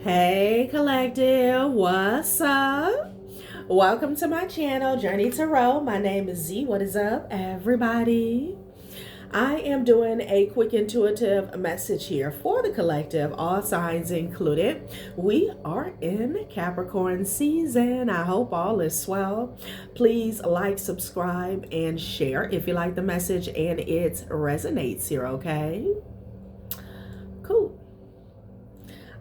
Hey collective, what's up? Welcome to my channel, Journey Tarot. My name is Z. What is up, everybody? I am doing a quick intuitive message here for the collective, all signs included. We are in Capricorn season. I hope all is swell. Please like, subscribe, and share if you like the message and it resonates here, okay? Cool.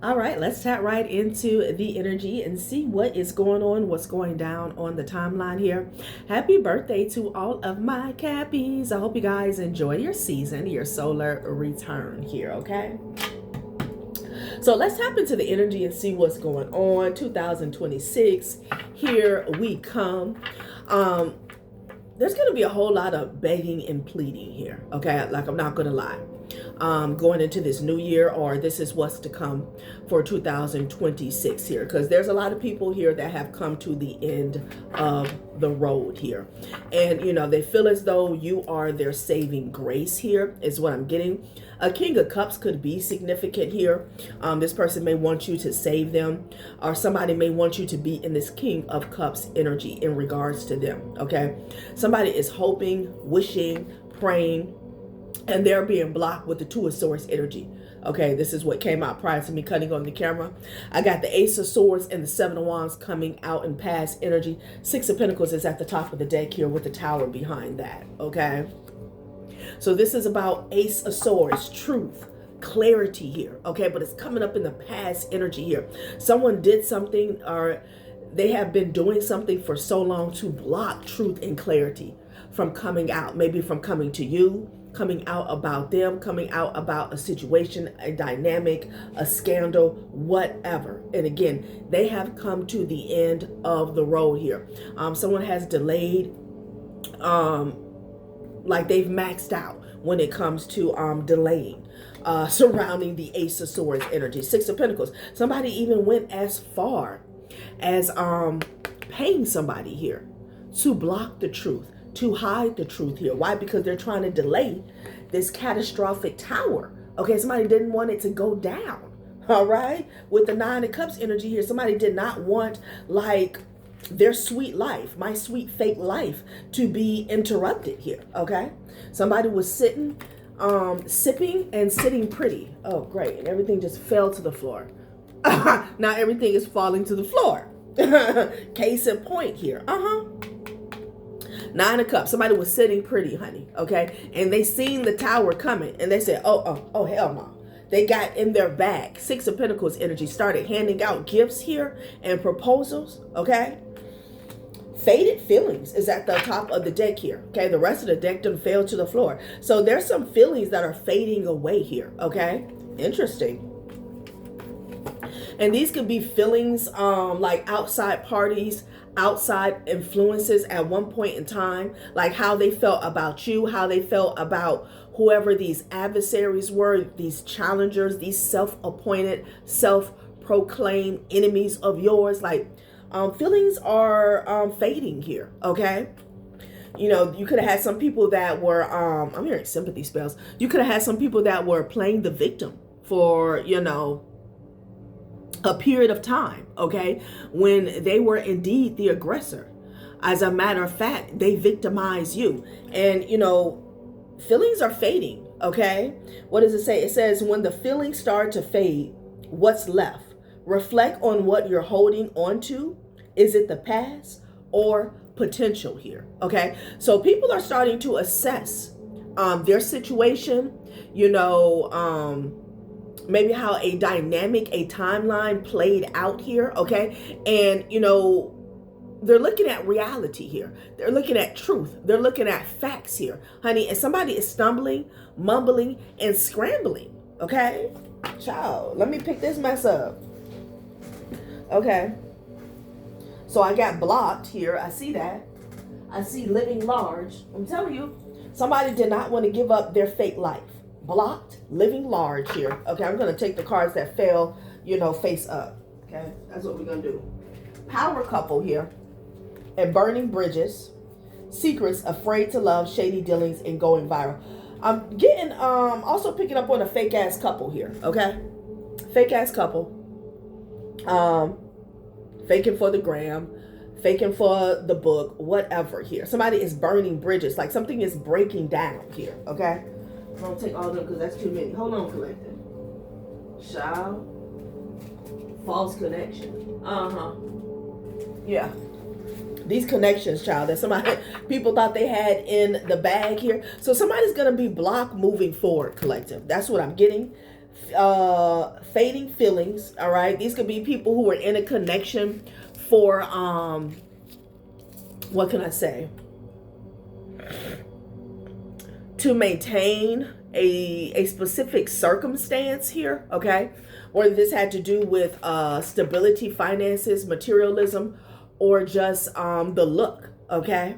All right, let's tap right into the energy and see what is going on, what's going down on the timeline here. Happy birthday to all of my Cappies. I hope you guys enjoy your season, your solar return here, okay? So let's tap into the energy and see what's going on. 2026, here we come. There's going to be a whole lot of begging and pleading here, okay? Like, I'm not going to lie. Going into this new year, or this is what's to come for 2026 here, because there's a lot of people here that have come to the end of the road here, and you know, they feel as though you are their saving grace here is what I'm getting. A King of Cups could be significant here. This person may want you to save them, or somebody may want you to be in this King of Cups energy in regards to them, okay? Somebody is hoping, wishing, praying, and they're being blocked with the Two of Swords energy. Okay, this is what came out prior to me cutting on the camera. I got the Ace of Swords and the Seven of Wands coming out in past energy. Six of Pentacles is at the top of the deck here with the Tower behind that, okay? So this is about Ace of Swords, truth, clarity here, okay? But it's coming up in the past energy here. Someone did something, or they have been doing something for so long to block truth and clarity from coming out, maybe from coming to you, coming out about them, coming out about a situation, a dynamic, a scandal, whatever. And again, they have come to the end of the road here. Someone has delayed, like they've maxed out when it comes to delaying, surrounding the Ace of Swords energy. Six of Pentacles. Somebody even went as far as paying somebody here to block the truth, to hide the truth here. Why? Because they're trying to delay this catastrophic tower. Okay, somebody didn't want it to go down. All right, with the Nine of Cups energy here, somebody did not want, like, their sweet life, my sweet fake life, to be interrupted here. Okay, somebody was sitting, sipping and sitting pretty. Oh, great. And everything just fell to the floor. Now everything is falling to the floor. Case in point here. Nine of Cups. Somebody was sitting pretty, honey, okay? And they seen the tower coming, and they said, oh, hell no. They got in their bag. Six of Pentacles energy started handing out gifts here and proposals, okay? Faded feelings is at the top of the deck here, okay? The rest of the deck done fell to the floor. So there's some feelings that are fading away here, okay? Interesting. And these could be feelings like outside parties, outside influences at one point in time, like how they felt about you, how they felt about whoever these adversaries were, these challengers, these self-appointed, self-proclaimed enemies of yours. Like, feelings are fading here, okay? You know, you could have had some people that were, I'm hearing sympathy spells. You could have had some people that were playing the victim for, you know, a period of time, okay, when they were indeed the aggressor. As a matter of fact, they victimize you. And, you know, feelings are fading, okay? What does it say? It says, when the feelings start to fade, what's left? Reflect on what you're holding on to. Is it the past or potential here, okay? So people are starting to assess their situation, you know, maybe how a dynamic, a timeline played out here, okay? And, you know, they're looking at reality here. They're looking at truth. They're looking at facts here, honey. And somebody is stumbling, mumbling, and scrambling, okay? Child, let me pick this mess up. Okay. So I got blocked here. I see that. I see living large. I'm telling you, somebody did not want to give up their fake life. Blocked, living large here. Okay, I'm going to take the cards that fell, you know, face up. Okay, that's what we're going to do. Power couple here. And burning bridges. Secrets, afraid to love, shady dealings, and going viral. I'm getting, also picking up on a fake ass couple here. Okay, fake ass couple. Faking for the gram, faking for the book, whatever here. Somebody is burning bridges, like something is breaking down here, okay? I don't take all of them because that's too many. Hold on, collective. Child. False connection. Yeah. These connections, child, that somebody, people thought they had in the bag here. So somebody's going to be blocked moving forward, collective. That's what I'm getting. Fading feelings, all right? These could be people who are in a connection for, what can I say? To maintain a specific circumstance here, okay? Whether this had to do with stability, finances, materialism, or just the look, okay?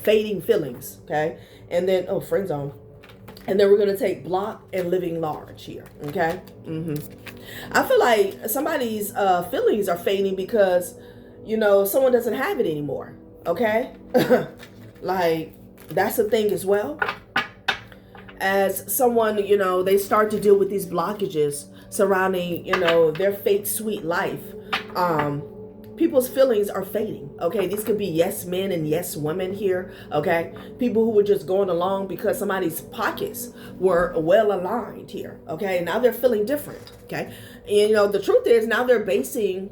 Fading feelings, okay? And then, oh, friend zone. And then we're going to take block and living large here, okay? I feel like somebody's feelings are fading because, you know, someone doesn't have it anymore, okay? Like, that's a thing as well. As someone, you know, they start to deal with these blockages surrounding, you know, their fake sweet life. People's feelings are fading, okay? These could be yes men and yes women here, okay? People who were just going along because somebody's pockets were well aligned here, okay? Now they're feeling different, okay? And, you know, the truth is now they're basing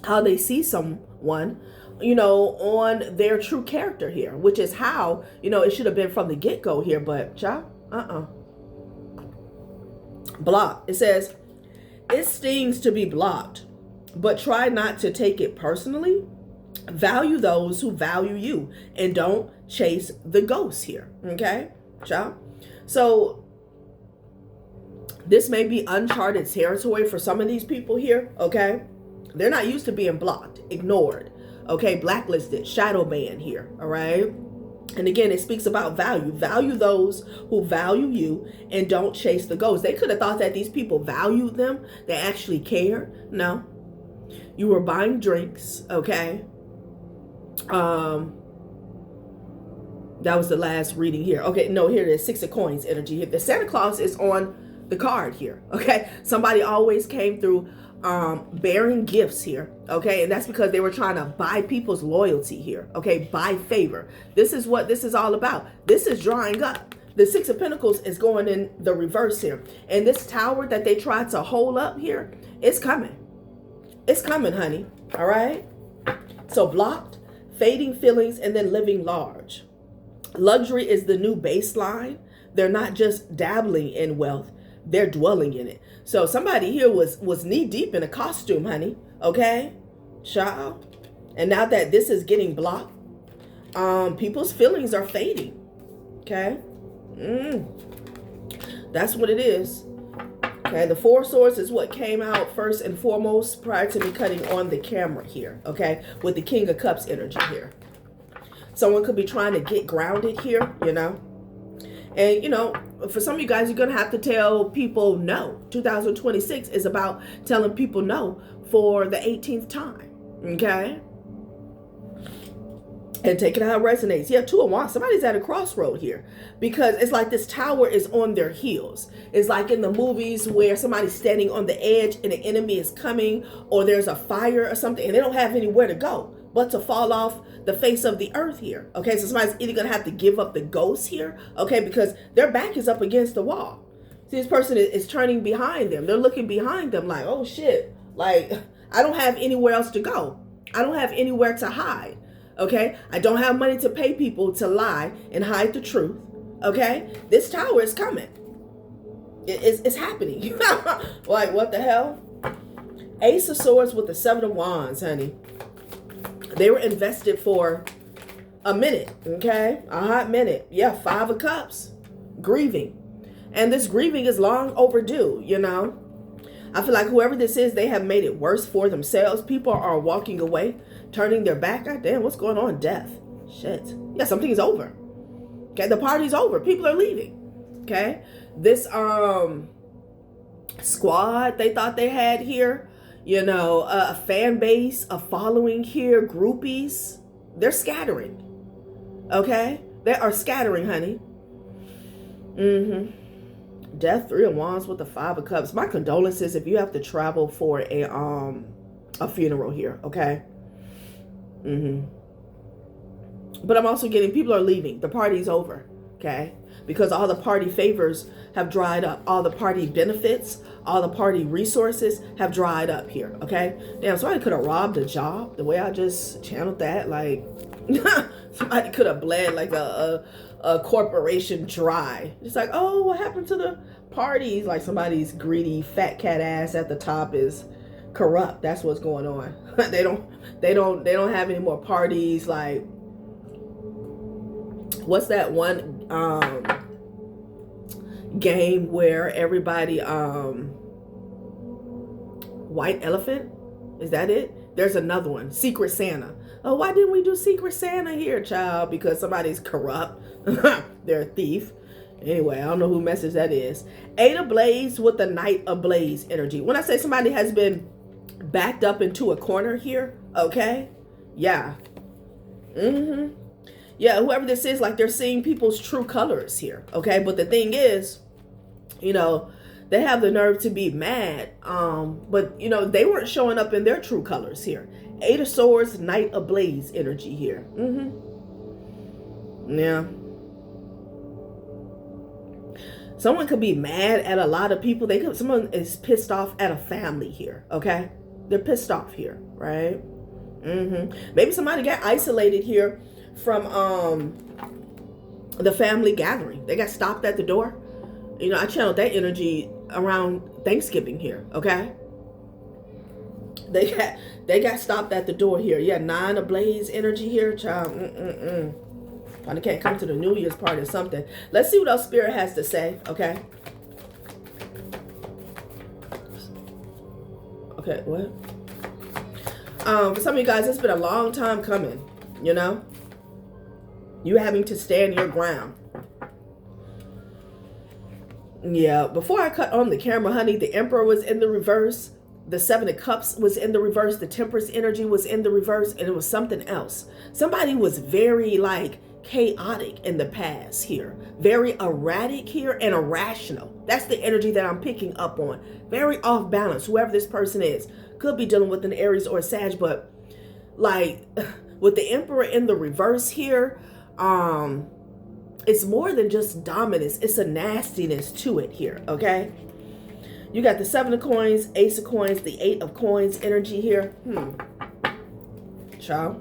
how they see someone, you know, on their true character here, which is how, you know, it should have been from the get-go here, but child, block. It says, it stings to be blocked, but try not to take it personally. Value those who value you and don't chase the ghosts here, okay, child? So this may be uncharted territory for some of these people here, okay? They're not used to being blocked, ignored, okay, blacklisted, shadow banned here, all right? And again, it speaks about value. Value those who value you and don't chase the ghosts. They could have thought that these people valued them. They actually care. No. You were buying drinks, okay? That was the last reading here. Okay, no, here it is. 6 of Coins energy here. The Santa Claus is on the card here, okay? Somebody always came through bearing gifts here, okay? And that's because they were trying to buy people's loyalty here, okay? Buy favor. This is what this is all about. This is drying up. The 6 of Pentacles is going in the reverse here. And this tower that they tried to hold up here, it's coming. It's coming, honey, all right? So blocked, fading feelings, and then living large. Luxury is the new baseline. They're not just dabbling in wealth. They're dwelling in it. So somebody here was knee deep in a costume, honey. Okay, child. And now that this is getting blocked, people's feelings are fading. Okay, that's what it is. Okay, the 4 of Swords is what came out first and foremost prior to me cutting on the camera here. Okay, with the King of Cups energy here. Someone could be trying to get grounded here, you know. And, you know, for some of you guys, you're going to have to tell people no. 2026 is about telling people no for the 18th time. Okay? And take it how it resonates. Yeah, 2 of Wands. Somebody's at a crossroad here. Because it's like this tower is on their heels. It's like in the movies where somebody's standing on the edge and the enemy is coming. Or there's a fire or something. And they don't have anywhere to go but to fall off the face of the earth here. Okay, so somebody's either going to have to give up the ghost here. Okay, because their back is up against the wall. See, this person is turning behind them. They're looking behind them like, oh shit. Like, I don't have anywhere else to go. I don't have anywhere to hide. Okay, I don't have money to pay people to lie and hide the truth. Okay, this tower is coming. It's happening. Like, what the hell? Ace of Swords with the 7 of Wands, honey. They were invested for a minute, okay? A hot minute. Yeah, 5 of Cups. Grieving. And this grieving is long overdue, you know? I feel like whoever this is, they have made it worse for themselves. People are walking away, turning their back. God damn, what's going on? Death. Shit. Yeah, something is over. Okay, the party's over. People are leaving. Okay? This squad they thought they had here, you know, a fan base, a following here, groupies, they're scattering. Okay? They are scattering, honey. Death, 3 of Wands with the 5 of Cups. My condolences if you have to travel for a funeral here, okay? But I'm also getting people are leaving. The party's over, okay? Because all the party favors have dried up. All the party benefits, all the party resources have dried up here, okay? Damn, somebody could have robbed a job the way I just channeled that. Like, somebody could have bled like a corporation dry. It's like, oh, what happened to the parties? Like somebody's greedy fat cat ass at the top is corrupt. That's what's going on. They don't have any more parties. Like, what's that one game where everybody white elephant? Is that it? There's another one, Secret Santa. Oh, why didn't we do Secret Santa here, child? Because somebody's corrupt. They're a thief. Anyway, I don't know who message that is. 8 ablaze with the Knight ablaze energy. When I say somebody has been backed up into a corner here, okay? Yeah. Yeah, whoever this is, like they're seeing people's true colors here, okay? But the thing is, you know, they have the nerve to be mad, but, you know, they weren't showing up in their true colors here. 8 of Swords, Knight ablaze energy here. Yeah. Someone could be mad at a lot of people. Someone is pissed off at a family here, okay? They're pissed off here, right? Maybe somebody got isolated here from the family gathering. They got stopped at the door. You know, I channeled that energy around Thanksgiving here, okay? They got stopped at the door here. Yeah, 9 ablaze energy here, child. Probably can't come to the New Year's party or something. Let's see what else Spirit has to say, okay? Okay, what? For some of you guys, it's been a long time coming, you know? You having to stand your ground. Yeah, before I cut on the camera, honey, the Emperor was in the reverse. The 7 of Cups was in the reverse. The Temperance energy was in the reverse. And it was something else. Somebody was very, like, chaotic in the past here. Very erratic here and irrational. That's the energy that I'm picking up on. Very off balance, whoever this person is. Could be dealing with an Aries or a Sag, but, like, with the Emperor in the reverse here, it's more than just dominance. It's a nastiness to it here, okay? You got the 7 of Coins, Ace of Coins, the 8 of Coins energy here. Child.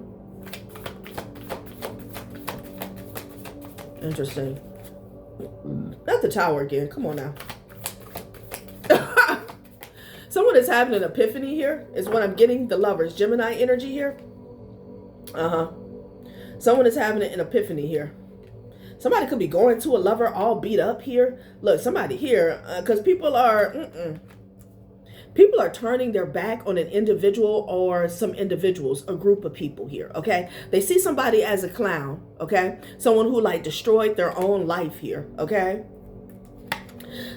Interesting. Not the Tower again. Come on now. Someone is having an epiphany here is what I'm getting. The Lovers, Gemini energy here. Someone is having an epiphany here. Somebody could be going to a lover all beat up here. Look, somebody here, because people are turning their back on an individual or some individuals, a group of people here, okay? They see somebody as a clown, okay? Someone who, like, destroyed their own life here, okay?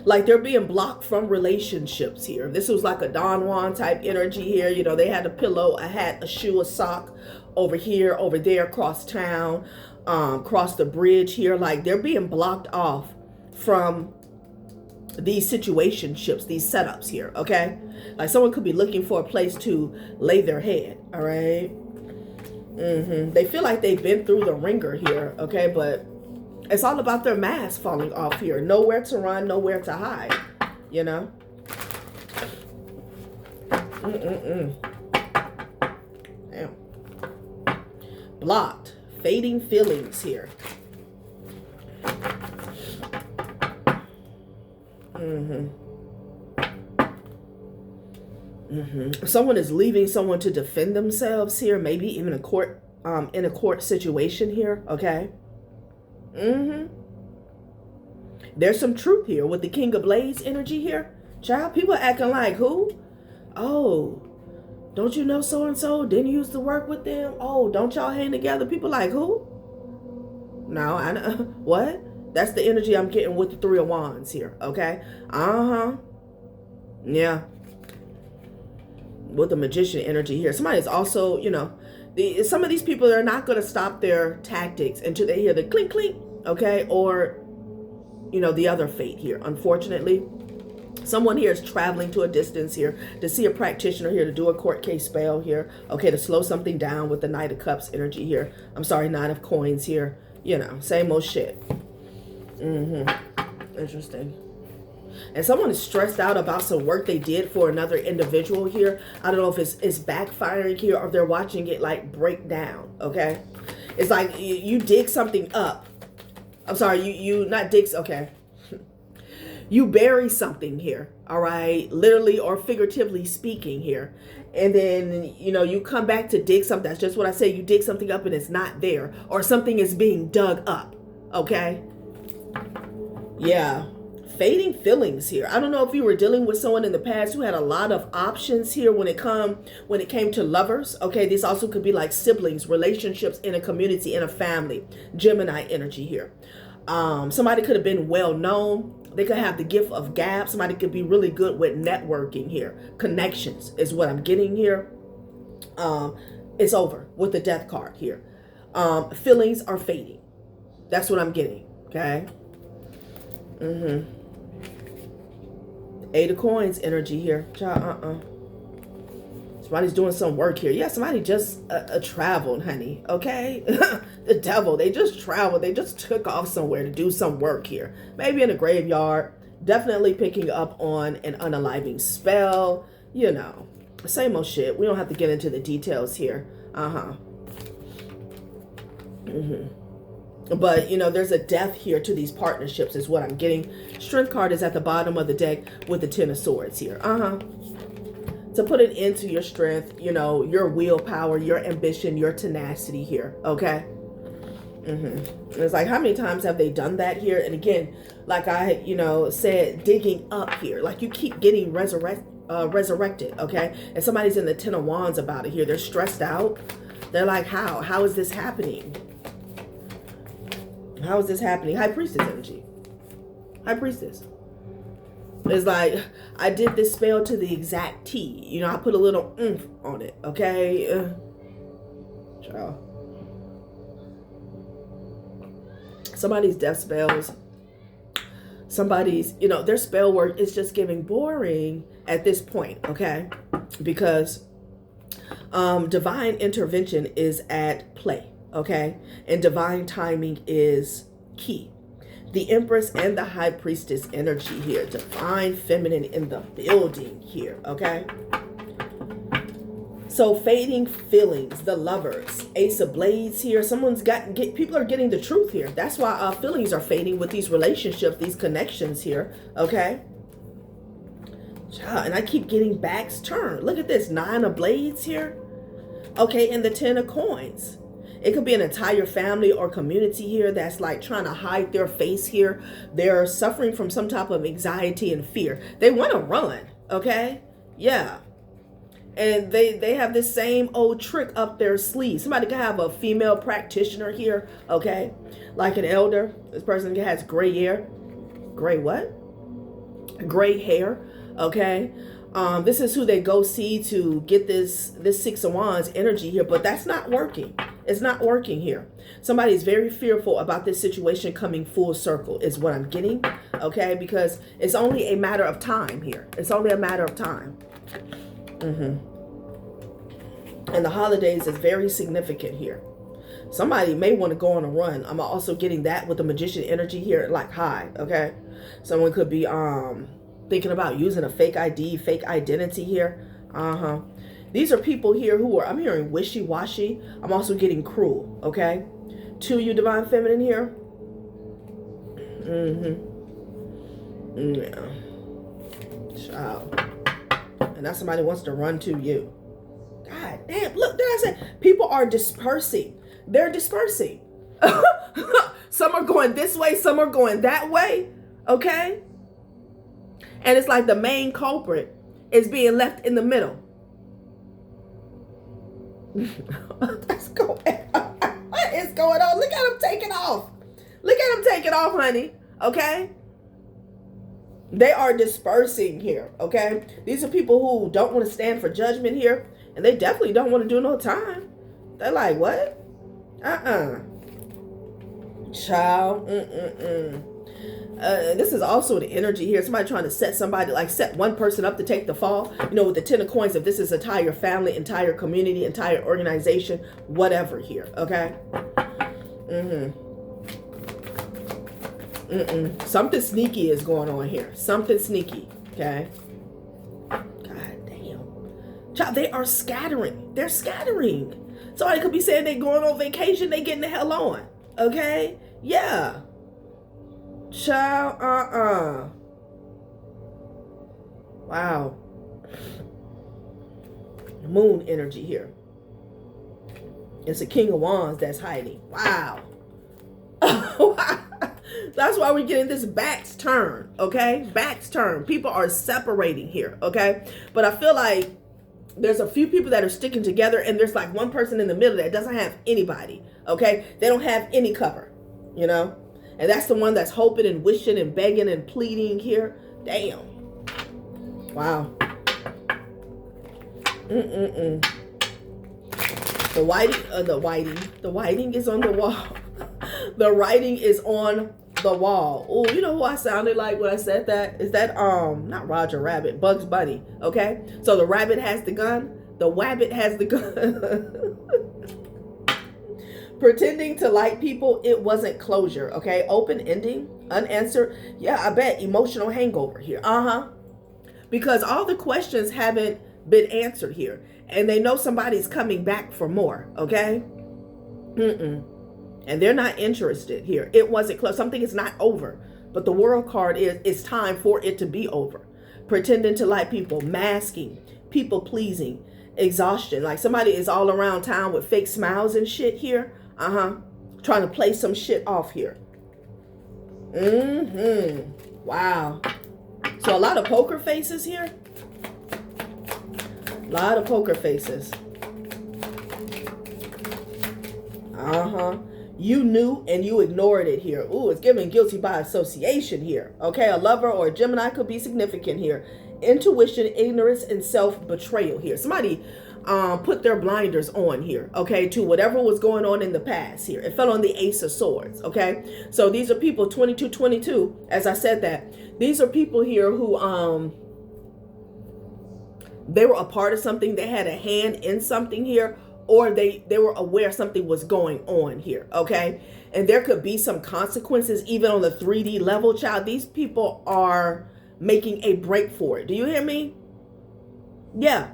Like, they're being blocked from relationships here. This was like a Don Juan type energy here. You know, they had a pillow, a hat, a shoe, a sock over here, over there, across town. Cross the bridge here. Like, they're being blocked off from these situationships, these setups here, okay? Like, someone could be looking for a place to lay their head, all right? They feel like they've been through the ringer here, okay? But it's all about their mask falling off here. Nowhere to run, nowhere to hide, you know? Damn. Blocked. Fading feelings here. Someone is leaving someone to defend themselves here. Maybe even a court, in a court situation here. Okay. There's some truth here with the King of Blades energy here. Child, people acting like who? Oh, don't you know so-and-so? Didn't you used to work with them? Oh, don't y'all hang together? People like who? No, I know. What? That's the energy I'm getting with the 3 of Wands here. Okay. Yeah. With the Magician energy here. Somebody's also, you know, some of these people are not going to stop their tactics until they hear the clink, clink. Okay. Or you know, the other fate here. Unfortunately, someone here is traveling to a distance here to see a practitioner here, to do a court case spell here. Okay, to slow something down with the Knight of Cups energy here. I'm sorry, Nine of Coins here. You know, same old shit. Interesting. And someone is stressed out about some work they did for another individual here. I don't know if it's backfiring here or they're watching it like break down. Okay, it's like you dig something up. I'm sorry, you not digs. Okay. You bury something here, all right, literally or figuratively speaking here. And then, you know, you come back to dig something. That's just what I say. You dig something up and it's not there, or something is being dug up, okay? Yeah, fading feelings here. I don't know if you were dealing with someone in the past who had a lot of options here when it came to lovers, okay? This also could be like siblings, relationships in a community, in a family, Gemini energy here. Somebody could have been well known. They could have the gift of gab. Somebody could be really good with networking here. Connections is what I'm getting here. It's over with the death card here. Feelings are fading. That's what I'm getting. Okay. Eight of Coins energy here. Somebody's doing some work here. Yeah, somebody just traveled, honey. Okay. The devil, they just traveled. They just took off somewhere to do some work here. Maybe in a graveyard. Definitely picking up on an unaliving spell. You know, same old shit. We don't have to get into the details here. But, you know, there's a death here to these partnerships is what I'm getting. Strength card is at the bottom of the deck with the Ten of Swords here. To put it into your strength, you know, your willpower, your ambition, your tenacity here, okay? It's like, how many times have they done that here? And again, like I, you know, said, digging up here. Like you keep getting resurrected, okay? And somebody's in the Ten of Wands about it here. They're stressed out. They're like, how? How is this happening? How is this happening? High Priestess energy. High Priestess. It's like, I did this spell to the exact T. You know, I put a little oomph on it, okay? Child. Somebody's death spells. Somebody's, you know, their spell work is just getting boring at this point, okay? Because divine intervention is at play, okay? And divine timing is key. The Empress and the High Priestess energy here. Divine feminine in the building here, okay? So fading feelings, the Lovers, Ace of Blades here. People are getting the truth here. That's why feelings are fading with these relationships, these connections here, okay? And I keep getting backs turned. Look at this, Nine of Blades here. Okay, and the Ten of Coins. It could be an entire family or community here that's like trying to hide their face here. They're suffering from some type of anxiety and fear. They want to run, okay? Yeah. And they have this same old trick up their sleeve. Somebody could have a female practitioner here, okay? Like an elder. This person has gray hair. Gray what? Gray hair, okay? This is who they go see to get this Six of Wands energy here, but that's not working. It's not working here. Somebody's very fearful about this situation coming full circle is what I'm getting, okay? Because it's only a matter of time here. It's only a matter of time. And the holidays is very significant here. Somebody may want to go on a run. I'm also getting that with the Magician energy here, like high, okay? Someone could be thinking about using a fake ID, fake identity here. These are people here who are, I'm hearing wishy-washy. I'm also getting cruel, okay? To you, Divine Feminine here. Yeah. Child. And now somebody wants to run to you. God damn, look, did I say? People are dispersing. They're dispersing. Some are going this way, some are going that way, okay? And it's like the main culprit is being left in the middle. What's going on? What is going on? Look at him taking off. Look at him taking off, honey. Okay? They are dispersing here. Okay? These are people who don't want to stand for judgment here. And they definitely don't want to do no time. They're like, what? Child. This is also the energy here. Somebody trying to set somebody, like set one person up to take the fall. You know, with the 10 of coins, if this is entire family, entire community, entire organization, whatever here, okay? Something sneaky is going on here. Something sneaky, okay? God damn. Child, they are scattering. They're scattering. Somebody could be saying they're going on vacation. They getting the hell on, okay? Yeah. Child, wow. Moon energy here. It's a King of Wands that's hiding. Wow. That's why we're getting this back's turn, okay? Back's turn. People are separating here, okay? But I feel like there's a few people that are sticking together, and there's like one person in the middle that doesn't have anybody, okay? They don't have any cover, you know? And that's the one that's hoping and wishing and begging and pleading here. Damn. Wow. The whiting is on the wall. The writing is on the wall. Oh, you know who I sounded like when I said that? Is that not Roger Rabbit, Bugs Bunny. Okay, so the rabbit has the gun, the wabbit has the gun. Pretending to like people, it wasn't closure. Okay, open ending, unanswered. Yeah, I bet emotional hangover here. Because all the questions haven't been answered here, and they know somebody's coming back for more. Okay. And they're not interested here. It wasn't close. Something is not over. But the World card is, it's time for it to be over. Pretending to like people, masking, people pleasing, exhaustion. Like somebody is all around town with fake smiles and shit here. Trying to play some shit off here. Wow. So a lot of poker faces here. A lot of poker faces. You knew and you ignored it here. Ooh, it's giving guilty by association here. Okay, a lover or a Gemini could be significant here. Intuition, ignorance, and self-betrayal here. Somebody put their blinders on here, okay, to whatever was going on in the past here. It fell on the Ace of Swords, okay? So these are people, 2222, as I said that. These are people here who, they were a part of something. They had a hand in something here. Or they were aware something was going on here, okay? And there could be some consequences even on the 3D level, child. These people are making a break for it. Do you hear me? Yeah.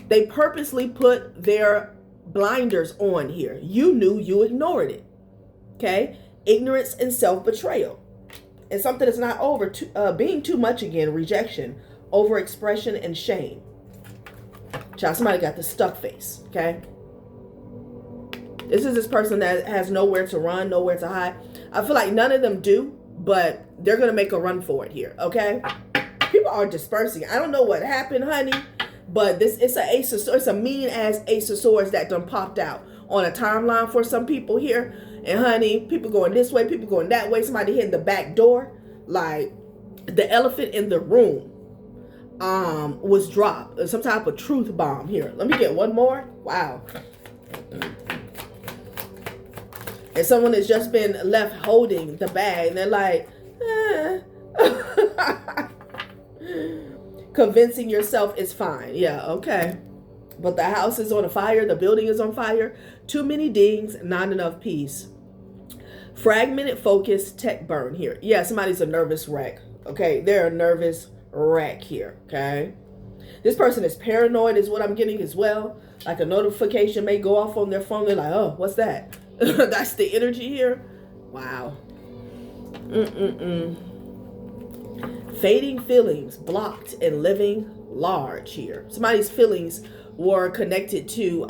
They purposely put their blinders on here. You knew, you ignored it, okay? Ignorance and self-betrayal. And something that's not over, being too much again, rejection, overexpression, and shame. Child, somebody got the stuck face, okay? This is this person that has nowhere to run, nowhere to hide. I feel like none of them do, but they're going to make a run for it here, okay? People are dispersing. I don't know what happened, honey, but it's an Ace of Swords. It's a mean-ass Ace of Swords that done popped out on a timeline for some people here. And, honey, people going this way, people going that way. Somebody hitting the back door. Like, the elephant in the room was dropped. Some type of truth bomb here. Let me get one more. Wow. And someone has just been left holding the bag, and they're like, convincing yourself is fine. Yeah, okay. But the house is on fire. The building is on fire. Too many dings, not enough peace. Fragmented focus, tech burn here. Yeah, somebody's a nervous wreck. Okay, they're a nervous wreck here, okay? This person is paranoid is what I'm getting as well. Like a notification may go off on their phone. They're like, oh, what's that? That's the energy here. Wow. Fading feelings, blocked and living large here. Somebody's feelings were connected to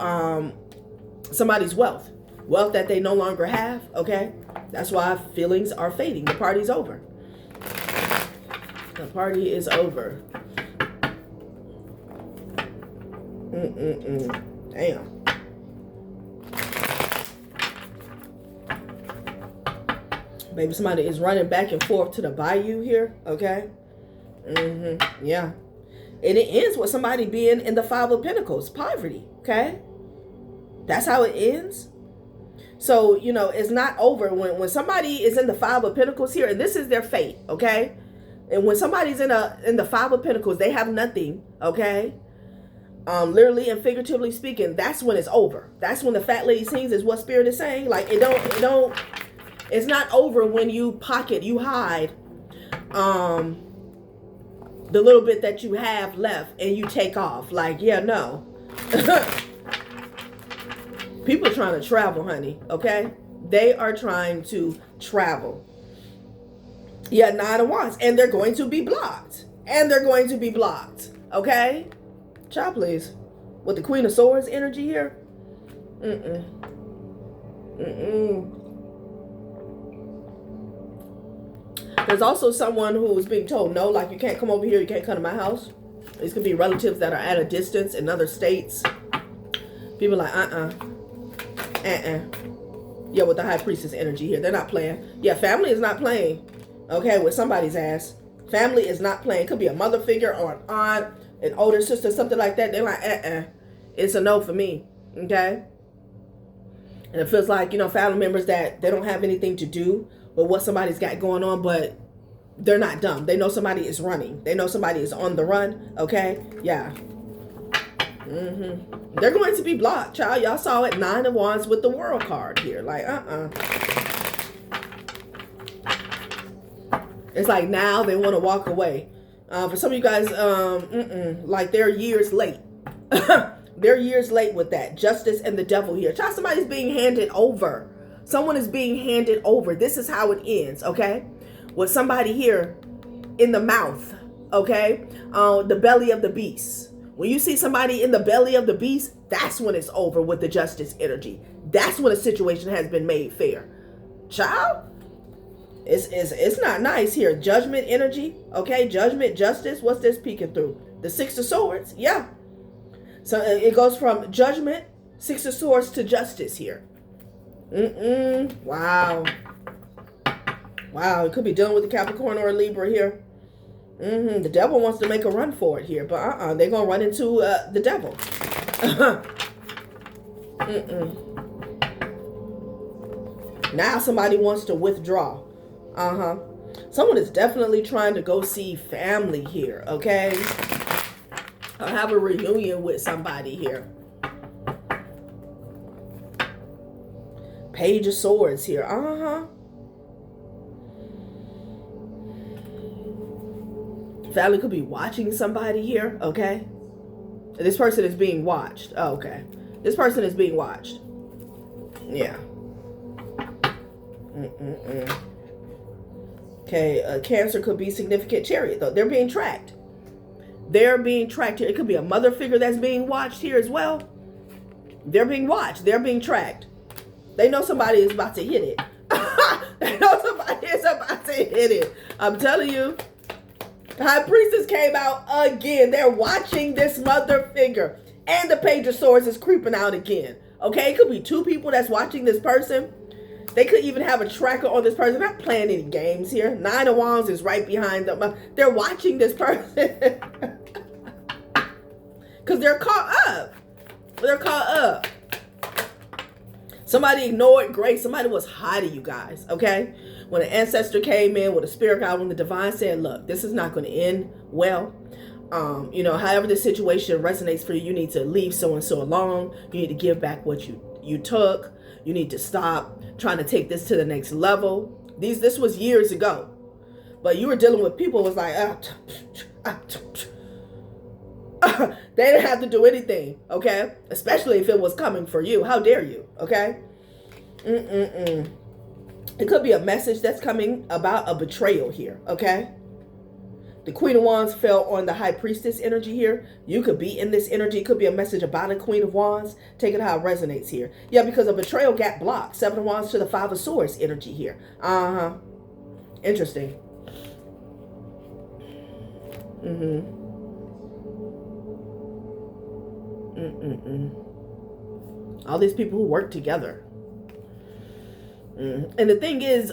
somebody's wealth. Wealth that they no longer have, okay? That's why feelings are fading. The party's over. The party is over. Damn. Maybe somebody is running back and forth to the bayou here, okay? Yeah. And it ends with somebody being in the Five of Pentacles, poverty, okay? That's how it ends. So, you know, it's not over. When somebody is in the Five of Pentacles here, and this is their fate, okay? And when somebody's in the Five of Pentacles, they have nothing, okay? Literally and figuratively speaking, that's when it's over. That's when the fat lady sings, is what Spirit is saying. Like, it's not over when you pocket, you hide the little bit that you have left and you take off. Like, yeah, no. People are trying to travel, honey, okay? They are trying to travel. Yeah, Nine of Wands. And they're going to be blocked. And they're going to be blocked, okay? Child, please. With the Queen of Swords energy here. There's also someone who's being told no, like you can't come over here, you can't come to my house. These could be relatives that are at a distance in other states. People like, yeah, with the High Priestess energy here. They're not playing. Yeah, family is not playing. Okay, with somebody's ass. Family is not playing. Could be a mother figure or an aunt, an older sister, something like that. They're like, it's a no for me. Okay? And it feels like, you know, family members that they don't have anything to do with what somebody's got going on, but they're not dumb. They know somebody is running. They know somebody is on the run. Okay? Yeah. They're going to be blocked, child. Y'all saw it. Nine of Wands with the World card here. Like, It's like now they want to walk away. For some of you guys, like they're years late. They're years late with that. Justice and the Devil here. Child, somebody's being handed over. Someone is being handed over. This is how it ends, okay? With somebody here in the mouth, okay? The belly of the beast. When you see somebody in the belly of the beast, that's when it's over with the Justice energy. That's when a situation has been made fair. Child, it's not nice here. Judgment energy, okay? Judgment, justice. What's this peeking through? The Six of Swords, yeah. So it goes from judgment, Six of Swords, to justice here. Wow. Wow, it could be dealing with the Capricorn or a Libra here. The devil wants to make a run for it here, but they're gonna run into the devil. Now somebody wants to withdraw. Someone is definitely trying to go see family here, okay? Or have a reunion with somebody here. Page of Swords here. Family could be watching somebody here, okay? This person is being watched. Oh, okay. This person is being watched. Yeah. Okay, Cancer could be significant Chariot, though. They're being tracked. They're being tracked here. It could be a mother figure that's being watched here as well. They're being watched. They're being tracked. They know somebody is about to hit it. They know somebody is about to hit it. I'm telling you. The High Priestess came out again. They're watching this mother figure. And the Page of Swords is creeping out again. Okay, it could be two people that's watching this person. They could even have a tracker on this person. They're not playing any games here. Nine of Wands is right behind them. They're watching this person. Because they're caught up. They're caught up. Somebody ignored grace. Somebody was hiding, you guys. Okay? When an ancestor came in with a spirit guide, when the divine said, look, this is not going to end well. You know, however the situation resonates for you, you need to leave so-and-so alone. You need to give back what you took. You need to stop trying to take this to the next level. This was years ago. But you were dealing with people who was like, they didn't have to do anything, okay? Especially if it was coming for you. How dare you, okay? It could be a message that's coming about a betrayal here, okay? The Queen of Wands fell on the High Priestess energy here. You could be in this energy. It could be a message about a Queen of Wands. Take it how it resonates here. Yeah, because a betrayal got blocked. Seven of Wands to the Five of Swords energy here. Interesting. All these people who work together. And the thing is,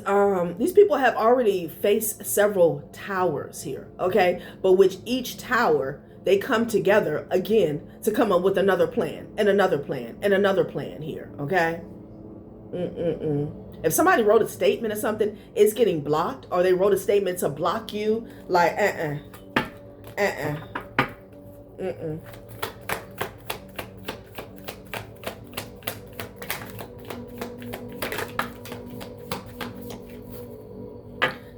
these people have already faced several towers here, okay? But with each tower, they come together again to come up with another plan and another plan and another plan here, okay? If somebody wrote a statement or something, it's getting blocked, or they wrote a statement to block you. Like,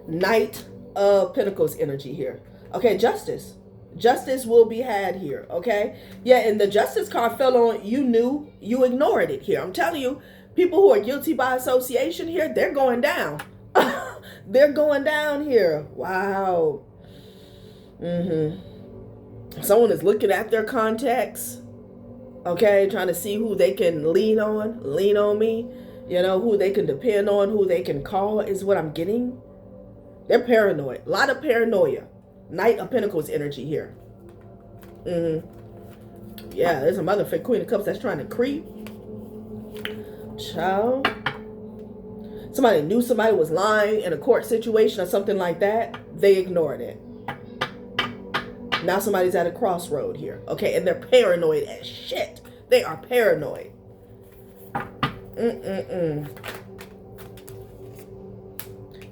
Knight of Pentacles energy here. Okay, justice. Justice will be had here, okay? Yeah, and the justice card fell on you knew, you ignored it here. I'm telling you, people who are guilty by association here, they're going down. They're going down here. Wow. Someone is looking at their contacts, okay, trying to see who they can lean on me, you know, who they can depend on, who they can call is what I'm getting. They're paranoid. A lot of paranoia. Knight of Pentacles energy here. Yeah, there's a motherfucking Queen of Cups that's trying to creep. Child. Somebody knew somebody was lying in a court situation or something like that. They ignored it. Now somebody's at a crossroad here. Okay, and they're paranoid as shit. They are paranoid.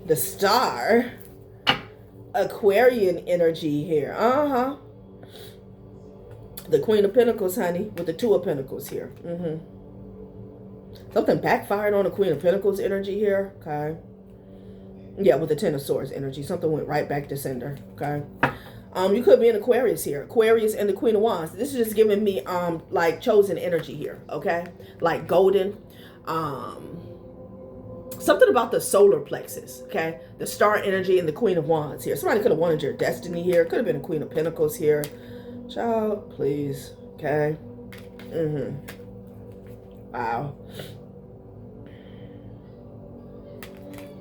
The Star. Aquarian energy here. The Queen of Pentacles, honey, with the Two of Pentacles here. Something backfired on the Queen of Pentacles energy here. Okay. Yeah, with the Ten of Swords energy. Something went right back to sender. Okay. You could be an Aquarius here. Aquarius and the Queen of Wands. This is just giving me like chosen energy here. Okay. Like golden. Something about the solar plexus, okay? The Star energy and the Queen of Wands here. Somebody could have wanted your destiny here. Could have been a Queen of Pentacles here. Child, please, okay? Wow.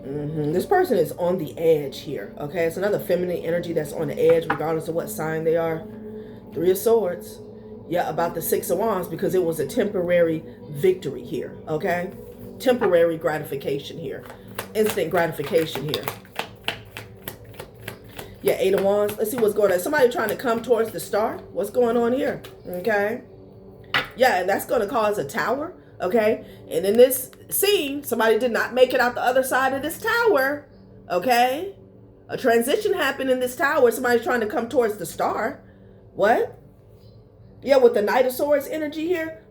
This person is on the edge here, okay? It's another feminine energy that's on the edge regardless of what sign they are. Three of Swords. Yeah, about the Six of Wands because it was a temporary victory here, okay? Temporary gratification here. Instant gratification here. Yeah, Eight of Wands. Let's see what's going on. Somebody trying to come towards the Star. What's going on here? Okay. Yeah, and that's going to cause a tower. Okay. And in this scene, somebody did not make it out the other side of this tower. Okay. A transition happened in this tower. Somebody's trying to come towards the Star. What? Yeah, with the Knight of Swords energy here.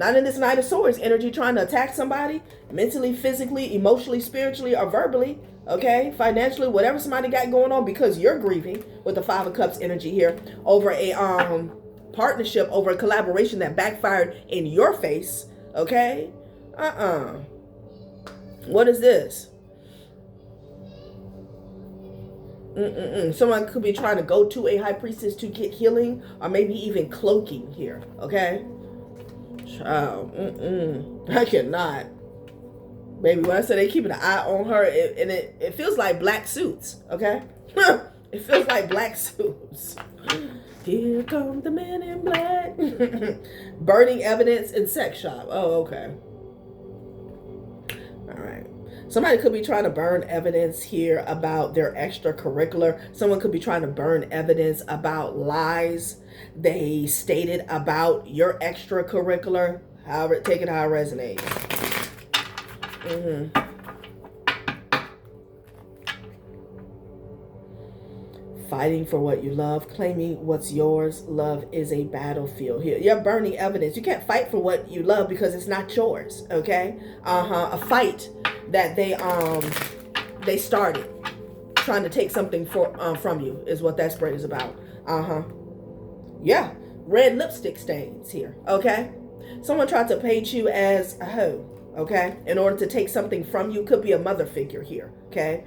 Not in this Knight of Swords energy trying to attack somebody mentally, physically, emotionally, spiritually, or verbally, okay? Financially, whatever somebody got going on because you're grieving with the Five of Cups energy here over a partnership, over a collaboration that backfired in your face, okay? What is this? Someone could be trying to go to a high priestess to get healing or maybe even cloaking here, okay? Child, I cannot. Baby, when I say they keeping an eye on her, it feels like black suits, okay? It feels like black suits. Here come the men in black. Burning evidence in sex shop. Oh, okay. All right. Somebody could be trying to burn evidence here about their extracurricular. Someone could be trying to burn evidence about lies they stated about your extracurricular. However, take it how it resonates. Fighting for what you love, claiming what's yours. Love is a battlefield here. You're burning evidence. You can't fight for what you love because it's not yours, okay? A fight that they started trying to take something from you is what that spread is about. Yeah, red lipstick stains here, okay? Someone tried to paint you as a hoe, okay? In order to take something from you. Could be a mother figure here, okay?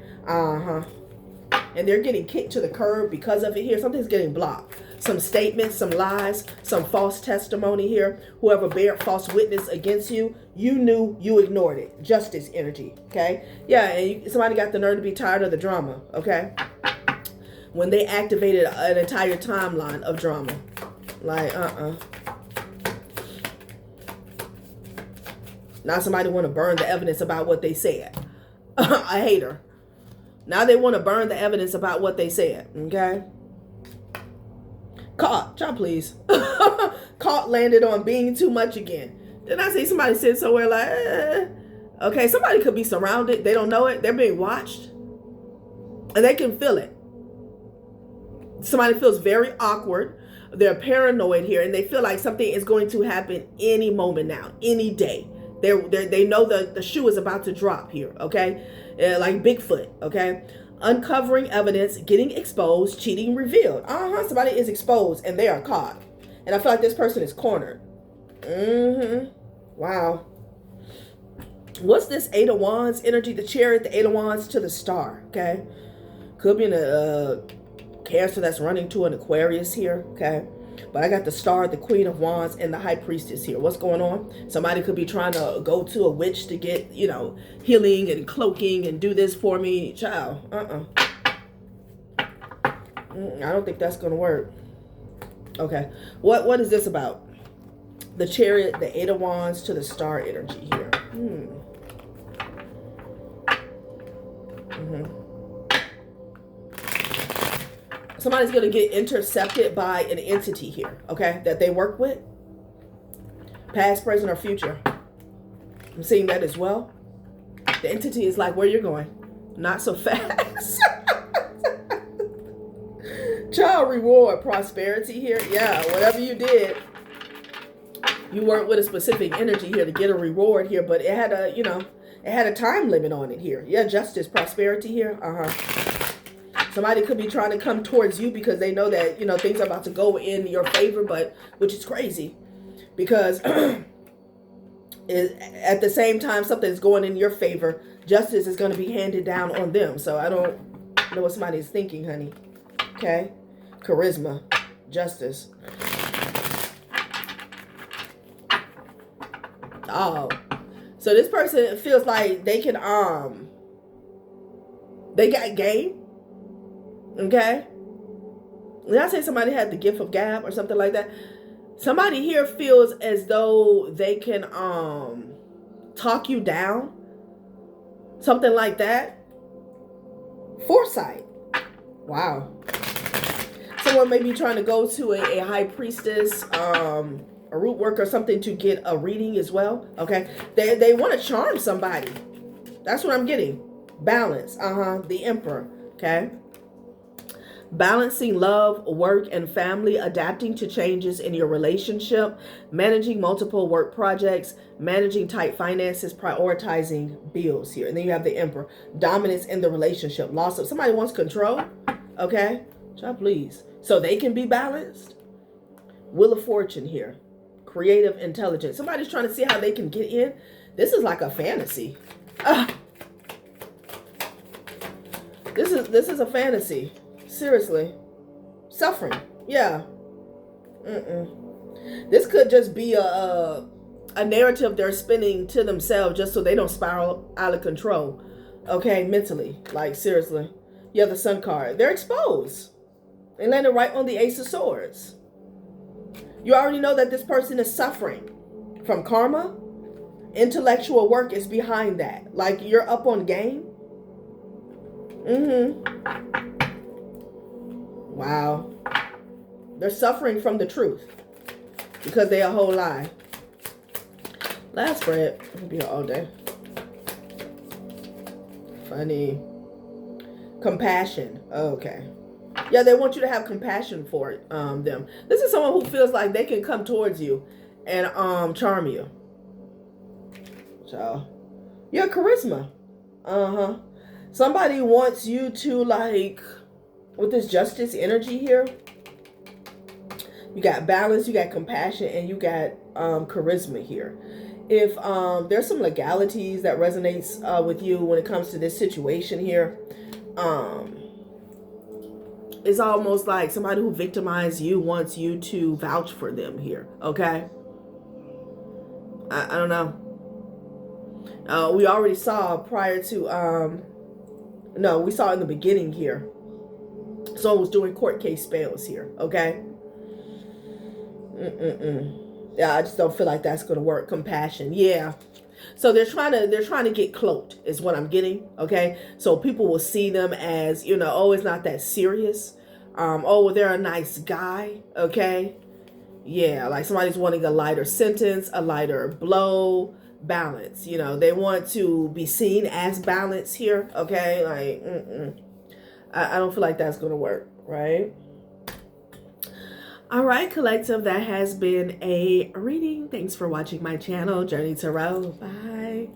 And they're getting kicked to the curb because of it here. Something's getting blocked. Some statements, some lies, some false testimony here. Whoever bear false witness against you, you knew, you ignored it. Justice energy, okay? Yeah, and somebody got the nerve to be tired of the drama, okay? When they activated an entire timeline of drama. Like, Now somebody want to burn the evidence about what they said. A hater. Now they want to burn the evidence about what they said, okay? Caught, y'all please. Caught landed on being too much again. Then I see somebody sitting somewhere like, okay, somebody could be surrounded. They don't know it. They're being watched. And they can feel it. Somebody feels very awkward. They're paranoid here, and they feel like something is going to happen any moment now, any day. They know the shoe is about to drop here, okay? Like Bigfoot, okay? Uncovering evidence, getting exposed, cheating revealed. Somebody is exposed, and they are caught. And I feel like this person is cornered. Wow. What's this Eight of Wands energy? The Chariot, the Eight of Wands to the Star, okay? Could be in a Cancer that's running to an Aquarius here, okay? But I got the Star, the Queen of Wands, and the High Priestess here. What's going on? Somebody could be trying to go to a witch to get, healing and cloaking and do this for me. Child, I don't think that's going to work. Okay, what is this about? The Chariot, the Eight of Wands to the Star energy here. Somebody's going to get intercepted by an entity here, okay, that they work with. Past, present, or future. I'm seeing that as well. The entity is like, where you're going. Not so fast. Child, reward, prosperity here. Yeah, whatever you did, you worked with a specific energy here to get a reward here, but it had a, it had a time limit on it here. Yeah, justice, prosperity here. Somebody could be trying to come towards you because they know that, things are about to go in your favor, but which is crazy because at the same time something's going in your favor, justice is going to be handed down on them. So I don't know what somebody's thinking, honey. Okay. Charisma, justice. Oh, so this person feels like they can, they got game. Okay. When I say somebody had the gift of gab or something like that, somebody here feels as though they can talk you down, something like that. Foresight. Wow. Someone may be trying to go to a high priestess, a root work or something to get a reading as well. Okay. They want to charm somebody. That's what I'm getting. Balance. The Emperor. Okay. Balancing love, work, and family, adapting to changes in your relationship, managing multiple work projects, managing tight finances, prioritizing bills here. And then you have the Emperor. Dominance in the relationship. Loss of somebody wants control. Okay. Child, please. So they can be balanced. Wheel of Fortune here. Creative intelligence. Somebody's trying to see how they can get in. This is like a fantasy. This is a fantasy. Seriously. Suffering. Yeah. This could just be a narrative they're spinning to themselves just so they don't spiral out of control. Okay, mentally. Like, seriously. Yeah, the Sun card. They're exposed. They landed right on the Ace of Swords. You already know that this person is suffering from karma. Intellectual work is behind that. Like, you're up on game. Wow. They're suffering from the truth because they a whole lie. Last spread. I'll be here all day. Funny. Compassion. Okay. Yeah, they want you to have compassion for them. This is someone who feels like they can come towards you and charm you. So, yeah, charisma. Somebody wants you to, like, with this justice energy here, you got balance, you got compassion, and you got charisma here. If there's some legalities that resonates with you when it comes to this situation here, it's almost like somebody who victimized you wants you to vouch for them here. Okay. I don't know. We already saw prior to, no, we saw in the beginning here. Someone was doing court case spells here. Okay. Yeah, I just don't feel like that's going to work. Compassion. Yeah. So they're trying to get cloaked is what I'm getting. Okay. So people will see them as, oh, it's not that serious. Oh, well, they're a nice guy. Okay. Yeah, like somebody's wanting a lighter sentence, a lighter blow, balance. You know, they want to be seen as balanced here. Okay, like I don't feel like that's gonna work, right? All right, collective, that has been a reading. Thanks for watching my channel, Journey Tarot. Bye.